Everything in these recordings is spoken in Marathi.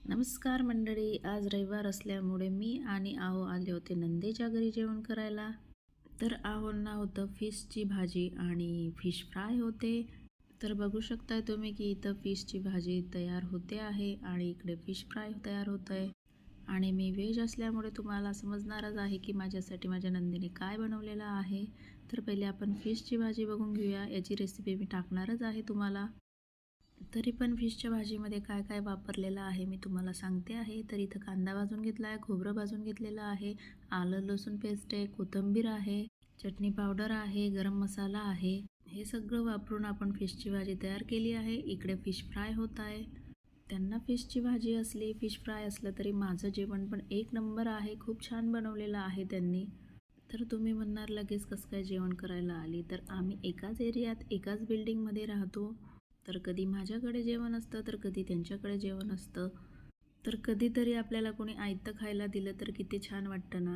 नमस्कार मंडळी. आज रविवार असल्यामुळे मी आणि आहो आले होते नंदेच्या घरी जेवण करायला. तर आहोंना होतं फिशची भाजी आणि फिश फ्राय होते. तर बघू शकताय तुम्ही की इथं फिशची भाजी तयार होते आहे आणि इकडे फिश फ्राय तयार होत आहे. आणि मी व्हेज असल्यामुळे तुम्हाला समजणारच आहे की माझ्यासाठी माझ्या नंदीने काय बनवलेलं आहे. तर पहिले आपण फिशची भाजी बघून घेऊया. याची रेसिपी मी टाकणारच आहे तुम्हाला. तरी पण फिशच्या भाजीमध्ये काय काय वापरलेलं आहे मी तुम्हाला सांगते आहे. तर इथं कांदा भाजून घेतला आहे, खोबरं भाजून घेतलेलं आहे, आलं लसूण पेस्ट आहे, कोथिंबीर आहे, चटणी पावडर आहे, गरम मसाला आहे. हे सगळं वापरून आपण फिशची भाजी तयार केली आहे. इकडे फिश फ्राय होत आहे. त्यांना फिशची भाजी असली, फिश फ्राय असलं तरी माझं जेवण पण एक नंबर आहे. खूप छान बनवलेलं आहे त्यांनी. तर तुम्ही म्हणणार लगेच कसं काय जेवण करायला आली? तर आम्ही एकाच एरियात, एकाच बिल्डिंगमध्ये राहतो. तर कधी माझ्याकडे जेवण असतं, तर कधी त्यांच्याकडे जेवण असतं. तर कधीतरी आपल्याला कोणी आयतं खायला दिलं तर किती छान वाटतं ना.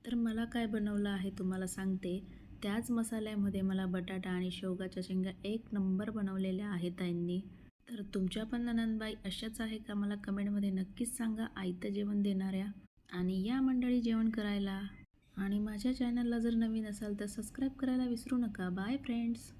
तर मला काय बनवलं आहे तुम्हाला सांगते. त्याच मसाल्यामध्ये मला बटाटा आणि शेवगाच्या शेंगा एक नंबर बनवलेल्या आहेत त्यांनी. तर तुमच्या पण नणंदबाई अशाच आहे का? मला कमेंटमध्ये नक्कीच सांगा आयतं जेवण देणाऱ्या. आणि या मंडळी जेवण करायला. आणि माझ्या चॅनलला जर नवीन असाल तर सबस्क्राईब करायला विसरू नका. Bye friends.